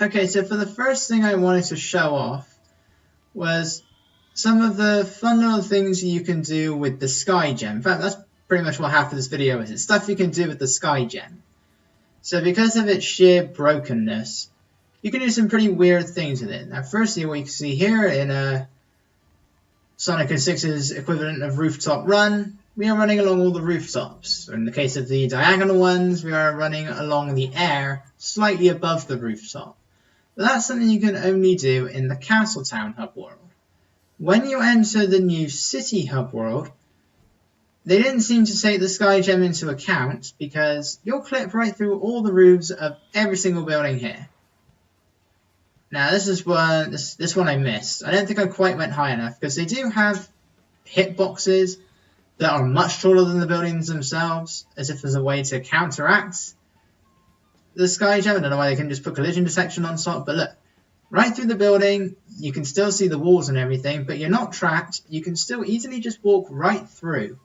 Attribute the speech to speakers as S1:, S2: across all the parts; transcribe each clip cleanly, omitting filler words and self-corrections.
S1: Okay, so for the first thing I wanted to show off was some of the fun little things you can do with the Sky Gem. In fact, that's pretty much what half of this video is. It's stuff you can do with the Sky Gem. So because of its sheer brokenness, you can do some pretty weird things with it. Now, firstly, what you can see here in Sonic 06's equivalent of Rooftop Run, we are running along all the rooftops. Or in the case of the diagonal ones, we are running along the air, slightly above the rooftop. But that's something you can only do in the Castletown hub world. When you enter the new City hub world, they didn't seem to take the Sky Gem into account because you'll clip right through all the roofs of every single building here. Now this one I missed. I don't think I quite went high enough because they do have hitboxes that are much taller than the buildings themselves, as if there's a way to counteract the Sky Gem. I don't know why they can just put collision detection on top, but look. Right through the building, you can still see the walls and everything, but you're not trapped. You can still easily just walk right through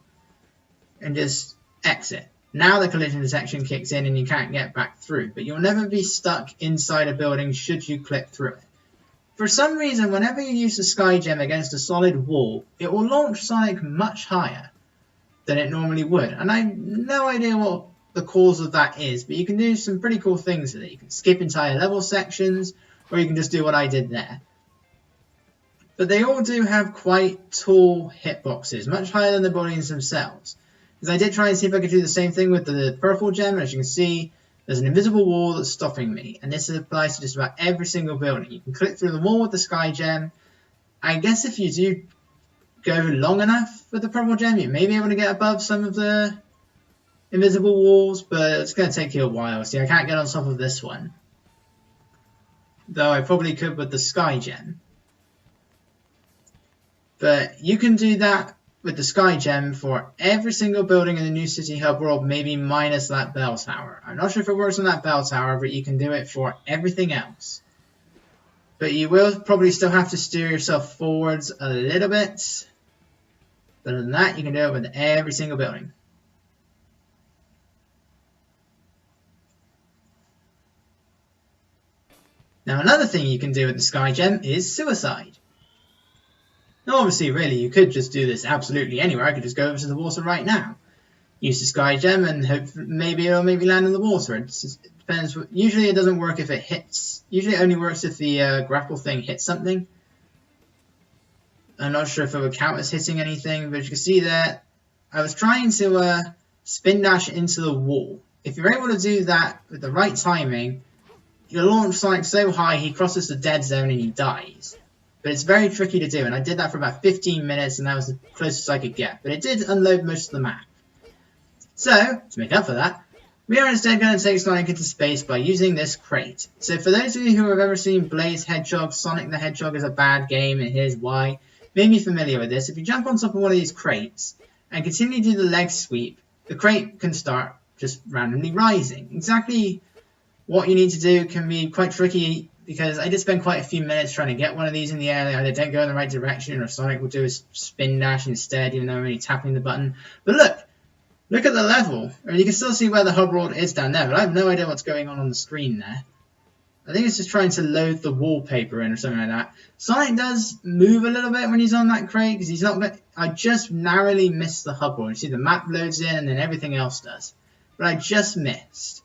S1: and just exit. Now the collision detection kicks in and you can't get back through, but you'll never be stuck inside a building should you clip through it. For some reason, whenever you use the Sky Gem against a solid wall, it will launch Sonic much higher than it normally would. And I have no idea what the cause of that is, but you can do some pretty cool things with it. You can skip entire level sections, or you can just do what I did there. But they all do have quite tall hitboxes, much higher than the buildings themselves. Because I did try and see if I could do the same thing with the purple gem, and as you can see, there's an invisible wall that's stopping me. And this applies to just about every single building. You can click through the wall with the Sky Gem. I guess if you do go long enough with the purple gem, you may be able to get above some of the invisible walls, but it's going to take you a while. See, I can't get on top of this one. Though I probably could with the Sky Gem. But you can do that with the Sky Gem for every single building in the new City Hub world, maybe minus that bell tower. I'm not sure if it works on that bell tower, but you can do it for everything else. But you will probably still have to steer yourself forwards a little bit. But other than that, you can do it with every single building. Now another thing you can do with the Sky Gem is suicide. Now obviously really you could just do this absolutely anywhere. I could just go over to the water right now. Use the Sky Gem and hope maybe it'll land in the water. It depends. Usually it doesn't work if it hits. Usually it only works if the grapple thing hits something. I'm not sure if it would count as hitting anything, but you can see there I was trying to spin dash into the wall. If you're able to do that with the right timing, you'll launch Sonic so high he crosses the dead zone and he dies. But it's very tricky to do, and I did that for about 15 minutes and that was the closest I could get. But it did unload most of the map. So, to make up for that, we are instead going to take Sonic into space by using this crate. So for those of you who have ever seen Blaze Hedgehog, Sonic the Hedgehog is a bad game and here's why. May be familiar with this. If you jump on top of one of these crates and continue to do the leg sweep, the crate can start just randomly rising. Exactly what you need to do can be quite tricky because I did spend quite a few minutes trying to get one of these in the air. They either don't go in the right direction or Sonic will do a spin dash instead, even though I'm only tapping the button. But look at the level. I mean, you can still see where the hub world is down there, but I have no idea what's going on the screen there. I think it's just trying to load the wallpaper in or something like that. Sonic does move a little bit when he's on that crate because he's not. I just narrowly missed the hub world. You see the map loads in and then everything else does. But I just missed.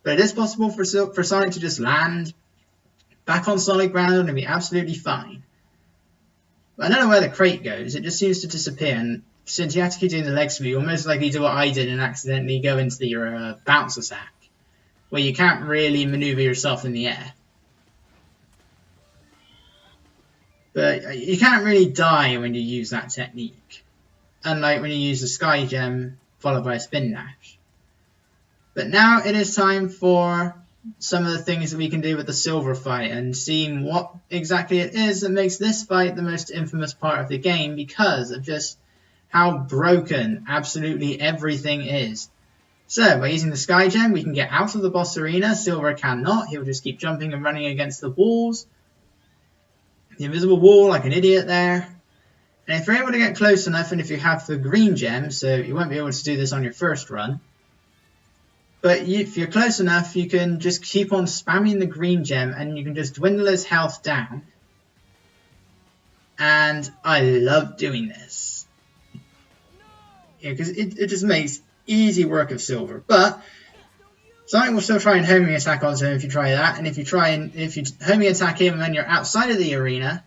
S1: But it is possible for Sonic to just land back on solid ground and be absolutely fine. But I don't know where the crate goes. It just seems to disappear. And since you have to keep doing the leg sweep, you'll most likely do what I did and accidentally go into your bouncer sack, where you can't really maneuver yourself in the air. But you can't really die when you use that technique, unlike when you use the Sky Gem followed by a spin dash. But now it is time for some of the things that we can do with the silver fight and seeing what exactly it is that makes this fight the most infamous part of the game because of just how broken absolutely everything is. So, by using the Sky Gem, we can get out of the boss arena. Silver cannot. He'll just keep jumping and running against the walls. The invisible wall, like an idiot there. And if you're able to get close enough, and if you have the green gem, so you won't be able to do this on your first run, But if you're close enough, you can just keep on spamming the green gem and you can just dwindle his health down. And I love doing this. Yeah, because it just makes easy work of Silver. But Sonic will still try and homing attack onto him if you try that. And if you homing attack him when you're outside of the arena,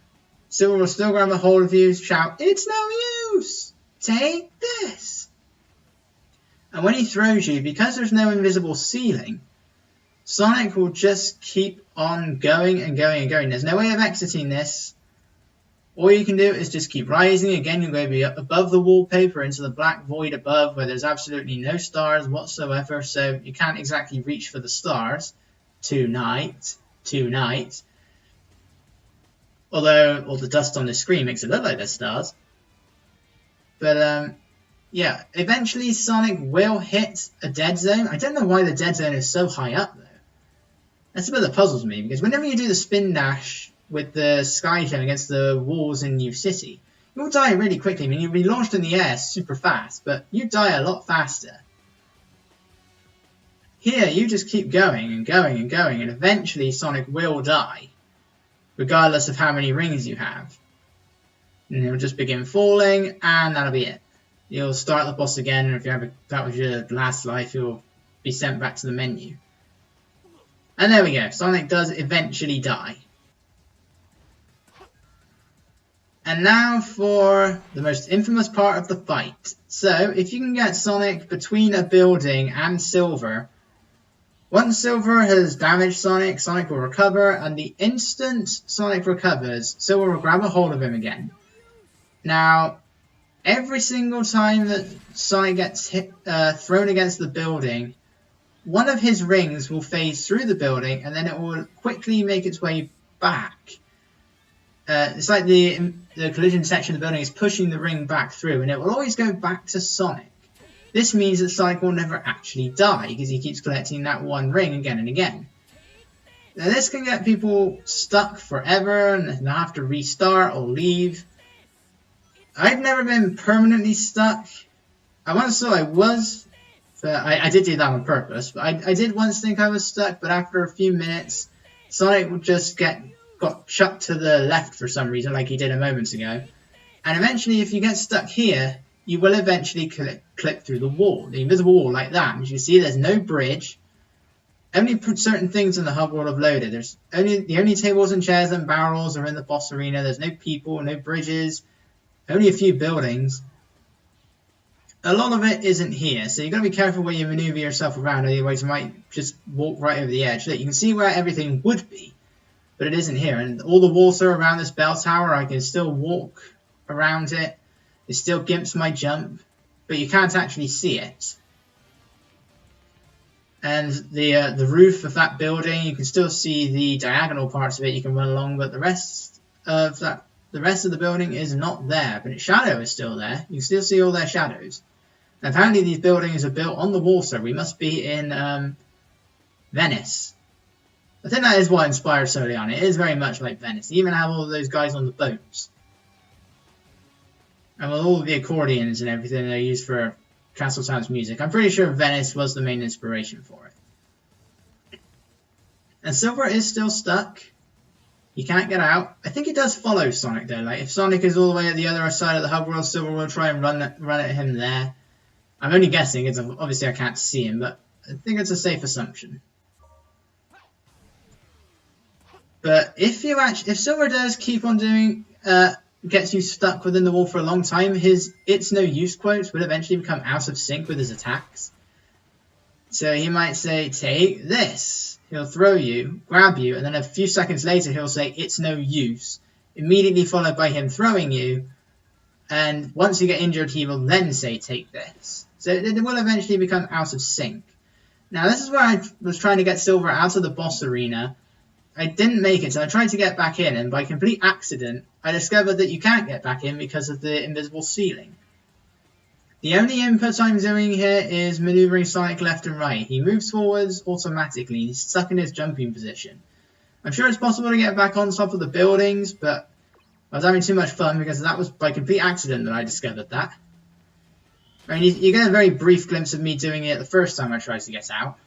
S1: Silver will still grab a hold of you, shout, "It's no use! Take this!" And when he throws you, because there's no invisible ceiling, Sonic will just keep on going and going and going. There's no way of exiting this. All you can do is just keep rising. Again, you're going to be up above the wallpaper into the black void above where there's absolutely no stars whatsoever, so you can't exactly reach for the stars tonight. Although all the dust on the screen makes it look like there's stars. But yeah, eventually Sonic will hit a dead zone. I don't know why the dead zone is so high up though. That's a bit that puzzles me, because whenever you do the spin dash with the Sky Gem against the walls in New City, you'll die really quickly. I mean, you'll be launched in the air super fast, but you die a lot faster. Here, you just keep going and going and going, and eventually Sonic will die, regardless of how many rings you have. And he'll just begin falling, and that'll be it. You'll start the boss again, and if you have that was your last life, you'll be sent back to the menu. And there we go, Sonic does eventually die. And now for the most infamous part of the fight. So, if you can get Sonic between a building and Silver, once Silver has damaged Sonic, Sonic will recover, and the instant Sonic recovers, Silver will grab a hold of him again. Now, every single time that Sonic gets thrown against the building, one of his rings will phase through the building, and then it will quickly make its way back. It's like the collision section of the building is pushing the ring back through, and it will always go back to Sonic. This means that Sonic will never actually die, because he keeps collecting that one ring again and again. Now, this can get people stuck forever, and they'll have to restart or leave. I've never been permanently stuck. I once thought I was, but I did do that on purpose. But I did once think I was stuck, but after a few minutes, Sonic would just got chucked to the left for some reason, like he did a moment ago. And eventually, if you get stuck here, you will eventually clip through the wall, the invisible wall like that. And as you see, there's no bridge. Only certain things in the hub world have loaded. The only tables and chairs and barrels are in the boss arena. There's no people, no bridges, only a few buildings. A lot of it isn't here, so you've got to be careful where you maneuver yourself around, otherwise you might just walk right over the edge. Look, you can see where everything would be, but it isn't here. And all the water around this bell tower, I can still walk around it. It still gimps my jump, but you can't actually see it. And the roof of that building, you can still see the diagonal parts of it you can run along, but the rest of the building is not there. But its shadow is still there. You can still see all their shadows. And apparently these buildings are built on the water. We must be in Venice. I think that is what inspired Soleon. It is very much like Venice. You even have all of those guys on the boats. And with all of the accordions and everything they use for Castle Town's music, I'm pretty sure Venice was the main inspiration for it. And Silver is still stuck. He can't get out. I think he does follow Sonic though. Like if Sonic is all the way at the other side of the hub world, Silver will try and run at him there. I'm only guessing, because obviously I can't see him, but I think it's a safe assumption. But if Silver does keep on doing, gets you stuck within the wall for a long time, his "it's no use" quotes will eventually become out of sync with his attacks. So he might say, "Take this." He'll throw you, grab you, and then a few seconds later he'll say, "It's no use," immediately followed by him throwing you. And once you get injured, he will then say, "Take this." So it will eventually become out of sync. Now this is where I was trying to get Silver out of the boss arena. I didn't make it, so I tried to get back in, and by complete accident, I discovered that you can't get back in because of the invisible ceiling. The only input I'm doing here is maneuvering Sonic left and right. He moves forwards automatically. He's stuck in his jumping position. I'm sure it's possible to get back on top of the buildings, but I was having too much fun because that was by complete accident that I discovered that. I mean, you get a very brief glimpse of me doing it the first time I tried to get out.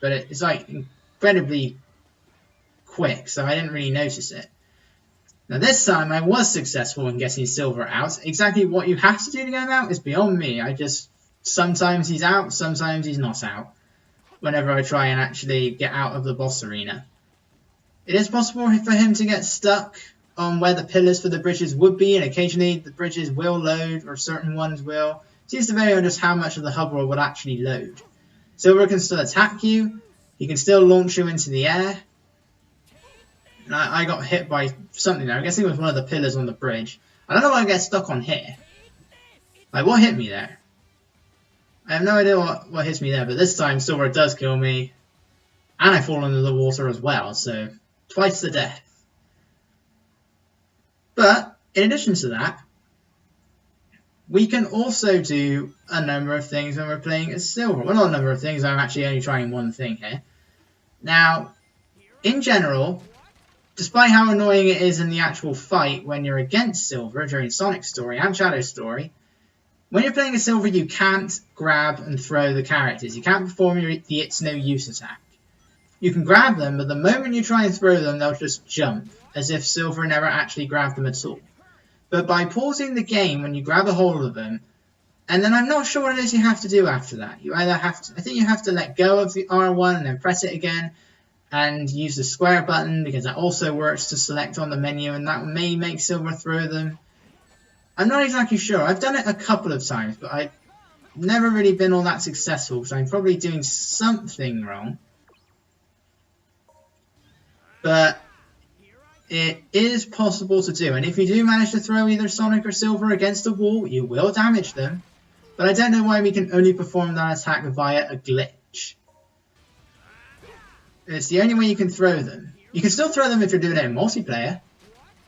S1: but it's like incredibly quick, so I didn't really notice it. Now this time I was successful in getting silver out. Exactly what you have to do to get him out is beyond me. Sometimes he's out, sometimes he's not out, whenever I try and actually get out of the boss arena. It is possible for him to get stuck on where the pillars for the bridges would be, and occasionally the bridges will load, or certain ones will. It seems to vary on just how much of the hub world would actually load. Silver can still attack you, he can still launch you into the air. And I got hit by something there. I'm guessing it was one of the pillars on the bridge. I don't know why I get stuck on here. Like, what hit me there? I have no idea what hits me there, but this time Silver does kill me. And I fall into the water as well, so twice the death. But, in addition to that, we can also do a number of things when we're playing as Silver. Well, not a number of things, I'm actually only trying one thing here. Now, in general, despite how annoying it is in the actual fight when you're against Silver during Sonic's story and Shadow's story, when you're playing as Silver you can't grab and throw the characters. You can't perform the It's No Use attack. You can grab them, but the moment you try and throw them, they'll just jump, as if Silver never actually grabbed them at all. But by pausing the game when you grab a hold of them, and then I'm not sure what it is you have to do after that. You either have to, I think you have to let go of the R1 and then press it again, and use the square button, because that also works to select on the menu, and that may make Silver throw them. I'm not exactly sure. I've done it a couple of times, but I've never really been all that successful, because I'm probably doing something wrong. But it is possible to do, and if you do manage to throw either Sonic or Silver against a wall, you will damage them. But I don't know why we can only perform that attack via a glitch. It's the only way you can throw them. You can still throw them if you're doing it in multiplayer.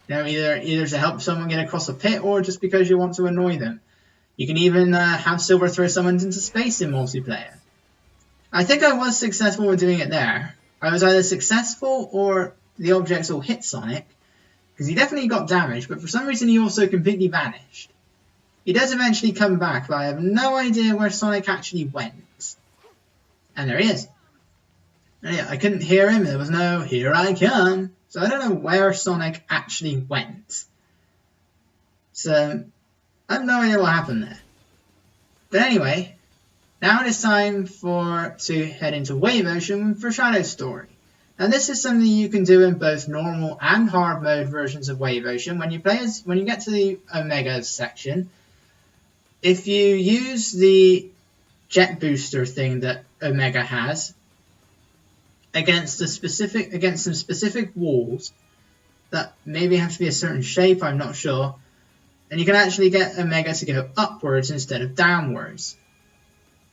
S1: You know, either to help someone get across a pit or just because you want to annoy them. You can even have Silver throw someone into space in multiplayer. I think I was successful with doing it there. I was either successful or the objects all hit Sonic, because he definitely got damaged, but for some reason he also completely vanished. He does eventually come back, but I have no idea where Sonic actually went. And there he is. Yeah, I couldn't hear him, there was no "here I come," so I don't know where Sonic actually went. So, I have no idea what happened there. But anyway, now it is time to head into Wave Ocean for Shadow's story. Now this is something you can do in both normal and hard mode versions of Wave Ocean. When you get to the Omega section, if you use the jet booster thing that Omega has, against some specific walls that maybe have to be a certain shape, I'm not sure, and you can actually get Omega to go upwards instead of downwards.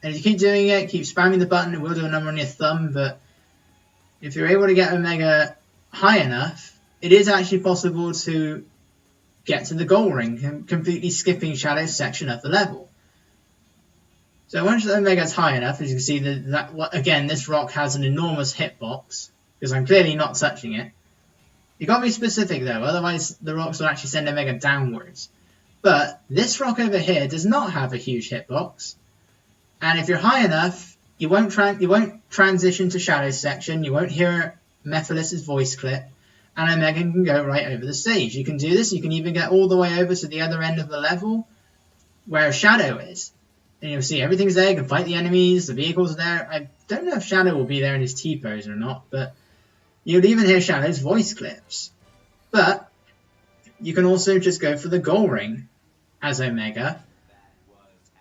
S1: And if you keep doing it, keep spamming the button, it will do a number on your thumb, but if you're able to get Omega high enough, it is actually possible to get to the goal ring, completely skipping Shadow's section of the level. So once the Omega is high enough, as you can see, again, this rock has an enormous hitbox, because I'm clearly not touching it. You've got to be specific though, otherwise the rocks will actually send Omega downwards. But this rock over here does not have a huge hitbox, and if you're high enough, you won't transition to Shadow's section, you won't hear Mephiles' voice clip, and Omega can go right over the stage. You can do this, you can even get all the way over to the other end of the level, where Shadow is. And you'll see everything's there, you can fight the enemies, the vehicles are there. I don't know if Shadow will be there in his T-pose or not, but you'll even hear Shadow's voice clips. But you can also just go for the goal ring as Omega.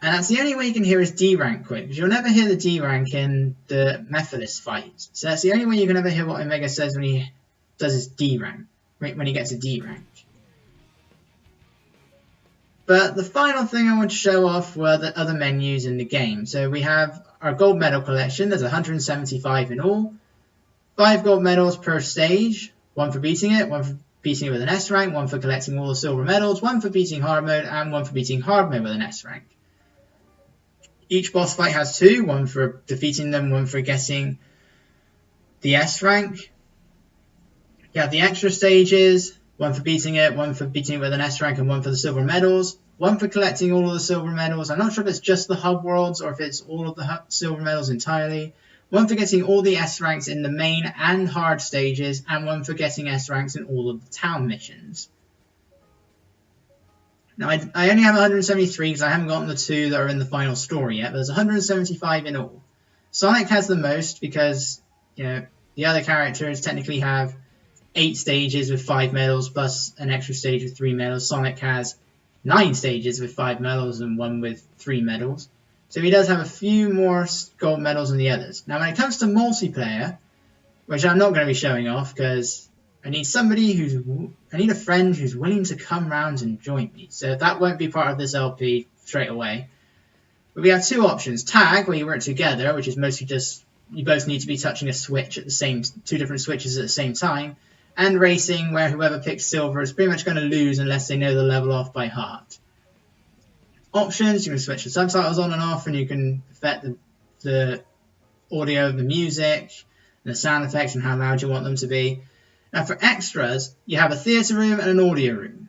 S1: And that's the only way you can hear his D-rank quick, because you'll never hear the D-rank in the Mephiles fight. So that's the only way you can ever hear what Omega says when he does his D-rank, when he gets a D-rank. But the final thing I want to show off were the other menus in the game. So we have our gold medal collection, there's 175 in all. 5 gold medals per stage, 1 for beating it, 1 for beating it with an S rank, 1 for collecting all the silver medals, 1 for beating hard mode, and 1 for beating hard mode with an S rank. Each boss fight has 2, 1 for defeating them, 1 for getting the S rank. You have the extra stages, 1 for beating it, 1 for beating it with an S rank, and 1 for the silver medals. 1 for collecting all of the silver medals. I'm not sure if it's just the hub worlds or if it's all of the silver medals entirely. one for getting all the S ranks in the main and hard stages, and one for getting S ranks in all of the town missions. Now, I only have 173 because I haven't gotten the 2 that are in the final story yet, but there's 175 in all. Sonic has the most because, you know, the other characters technically have 8 stages with 5 medals plus an extra stage with 3 medals. Sonic has 9 stages with 5 medals and 1 with 3 medals. So he does have a few more gold medals than the others. Now, when it comes to multiplayer, which I'm not going to be showing off because I need a friend who's willing to come round and join me. So that won't be part of this LP straight away. But we have 2 options. Tag, where you work together, which is mostly just you both need to be touching a switch at the same 2 different switches at the same time. And racing, where whoever picks silver is pretty much going to lose unless they know the level off by heart. Options, you can switch the subtitles on and off, and you can affect the audio of the music, and the sound effects, and how loud you want them to be. Now for extras, you have a theatre room and an audio room.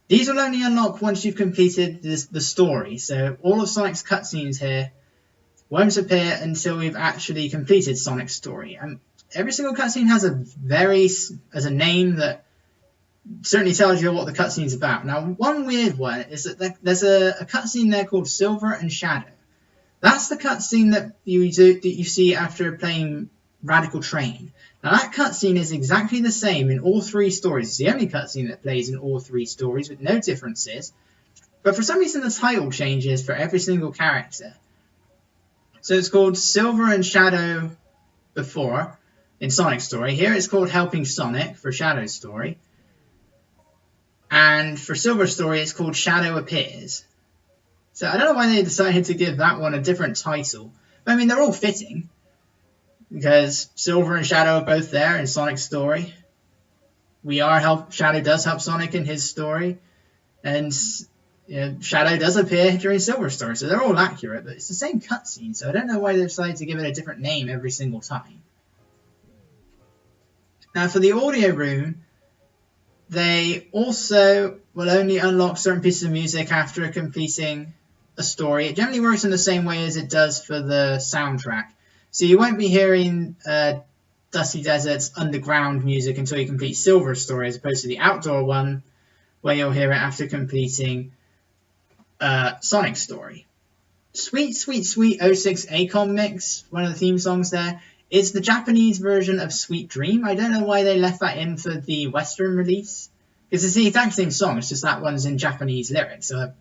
S1: These will only unlock once you've completed the story, so all of Sonic's cutscenes here won't appear until we've actually completed Sonic's story. And every single cutscene has a name that certainly tells you what the cutscene's about. Now, one weird one is that there's a cutscene there called Silver and Shadow. That's the cutscene that you see after playing Radical Train. Now, that cutscene is exactly the same in all 3 stories. It's the only cutscene that plays in all 3 stories with no differences. But for some reason, the title changes for every single character. So it's called Silver and Shadow before, in Sonic's story. Here it's called Helping Sonic for Shadow's story. And for Silver's story, it's called Shadow Appears. So I don't know why they decided to give that one a different title. But I mean, they're all fitting. Because Silver and Shadow are both there in Sonic's story. Shadow does help Sonic in his story. And Shadow does appear during Silver's story. So they're all accurate, but it's the same cutscene. So I don't know why they decided to give it a different name every single time. Now for the audio room, they also will only unlock certain pieces of music after completing a story. It generally works in the same way as it does for the soundtrack. So you won't be hearing Dusty Desert's underground music until you complete Silver's story, as opposed to the outdoor one, where you'll hear it after completing Sonic's story. Sweet, Sweet, Sweet 06 Acom Mix, one of the theme songs there, is the Japanese version of Sweet Dream. I don't know why they left that in for the Western release. Because it's the exact same song, it's just that one's in Japanese lyrics. So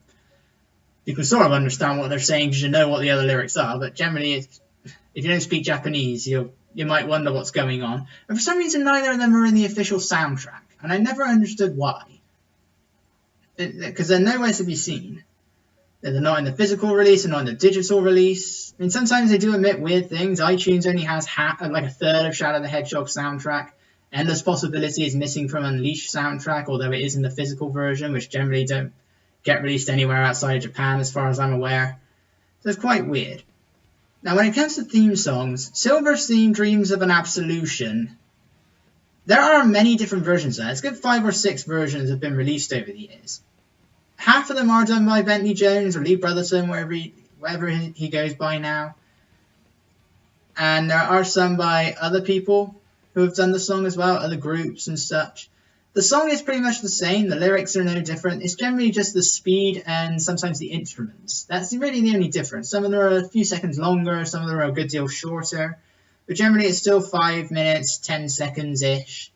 S1: you can sort of understand what they're saying because you know what the other lyrics are, but generally, if you don't speak Japanese, you might wonder what's going on. And for some reason, neither of them are in the official soundtrack. And I never understood why. Because they're nowhere to be seen. They're not in the physical release, they're not in the digital release. I mean, sometimes they do omit weird things. iTunes only has like a third of Shadow the Hedgehog soundtrack. Endless Possibility is missing from Unleashed soundtrack, although it is in the physical version, which generally don't get released anywhere outside of Japan, as far as I'm aware. So it's quite weird. Now, when it comes to theme songs, Silver's theme, Dreams of an Absolution, there are many different versions of that. It's good 5 or 6 versions have been released over the years. Half of them are done by Bentley Jones or Lee Brotherson, wherever he goes by now. And there are some by other people who have done the song as well, other groups and such. The song is pretty much the same, the lyrics are no different. It's generally just the speed and sometimes the instruments. That's really the only difference. Some of them are a few seconds longer, some of them are a good deal shorter. But generally it's still 5 minutes, 10 seconds-ish.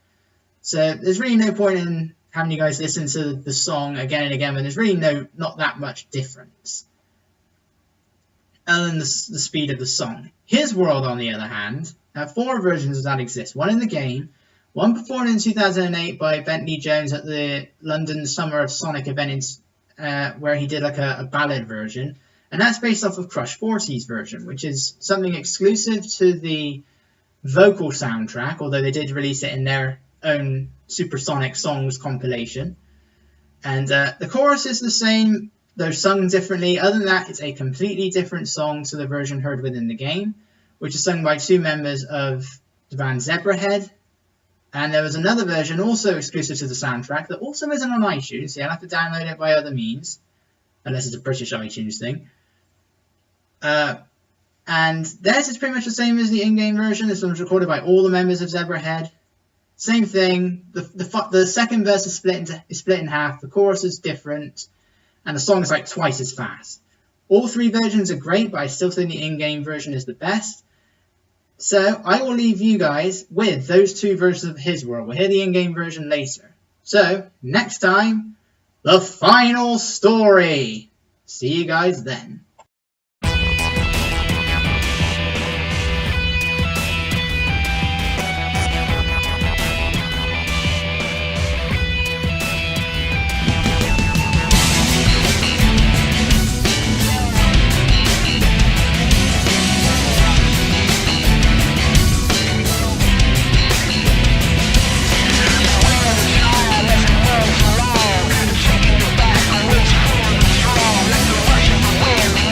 S1: So there's really no point in having you guys listen to the song again and again when there's really not that much difference. Other than the speed of the song. His World, on the other hand, have 4 versions of that exist. One in the game, one performed in 2008 by Bentley Jones at the London Summer of Sonic event where he did like a ballad version. And that's based off of Crush 40's version, which is something exclusive to the vocal soundtrack, although they did release it in their own Supersonic Songs compilation. And the chorus is the same, though sung differently. Other than that, it's a completely different song to the version heard within the game, which is sung by 2 members of the band Zebrahead. And there was another version also exclusive to the soundtrack that also isn't on iTunes, so you'll have to download it by other means, unless it's a British iTunes thing. And And theirs is pretty much the same as the in-game version. This one was recorded by all the members of Zebrahead. Same thing. The second verse is split in half. The chorus is different, and the song is like twice as fast. All three versions are great, but I still think the in-game version is the best. So I will leave you guys with those two versions of His World. We'll hear the in-game version later. So next time, the final story. See you guys then.
S2: Strong, like the rush of the wind.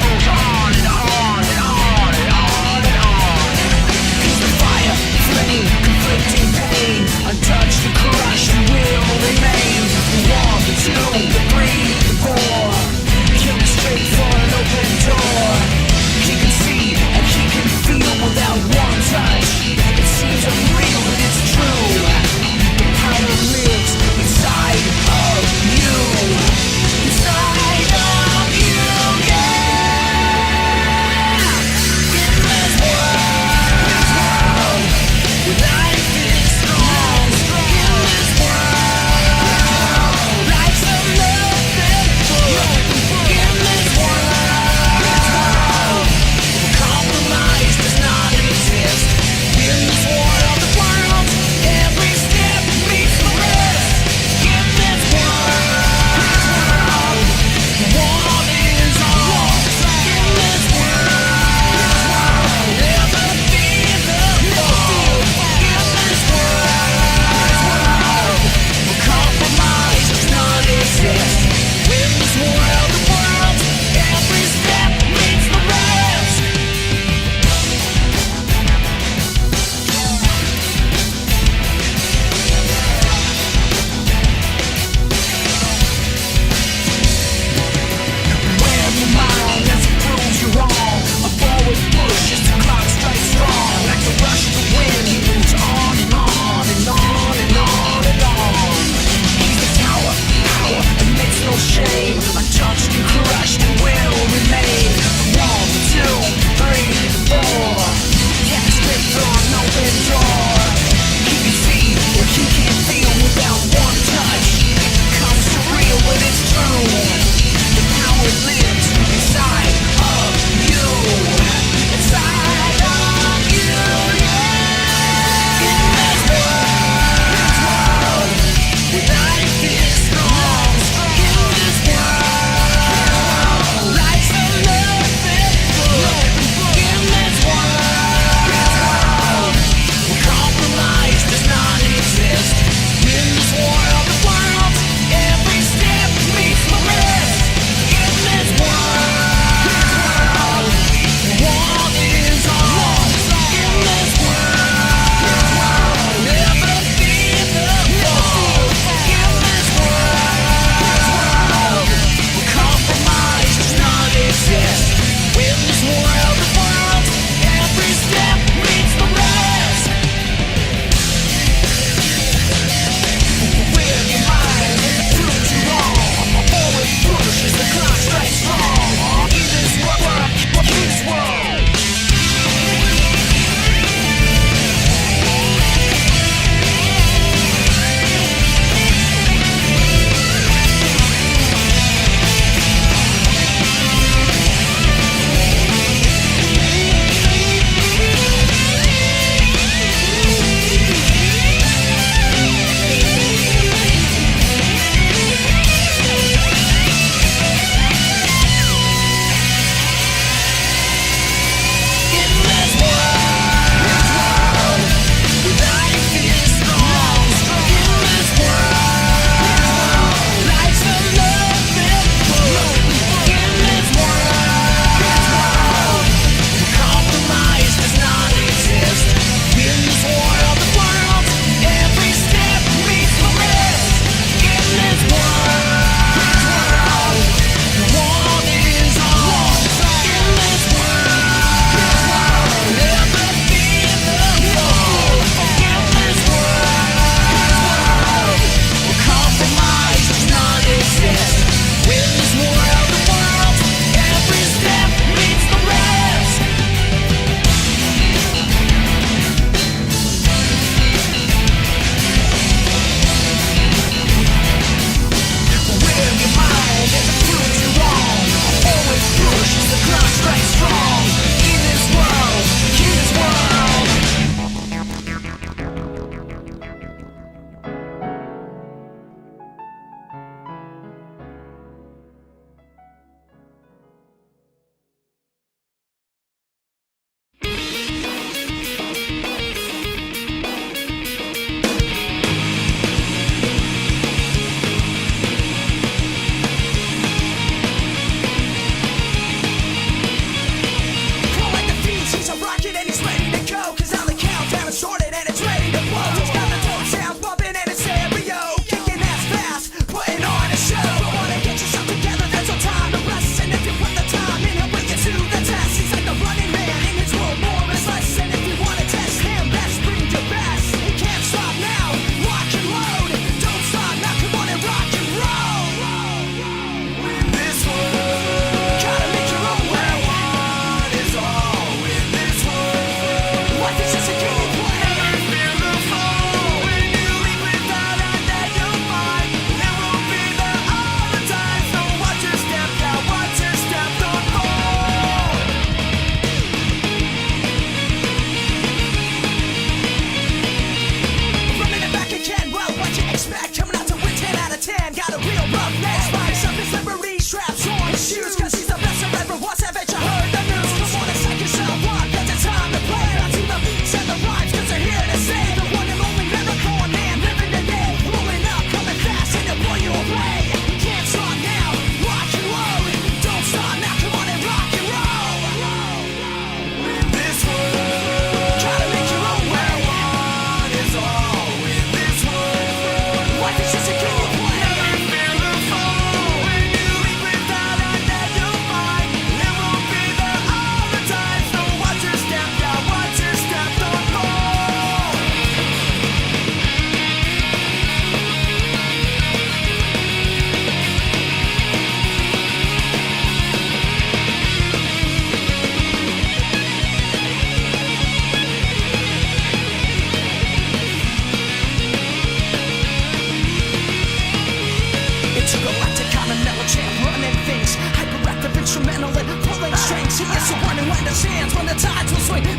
S2: stand a chance when the tides will swing.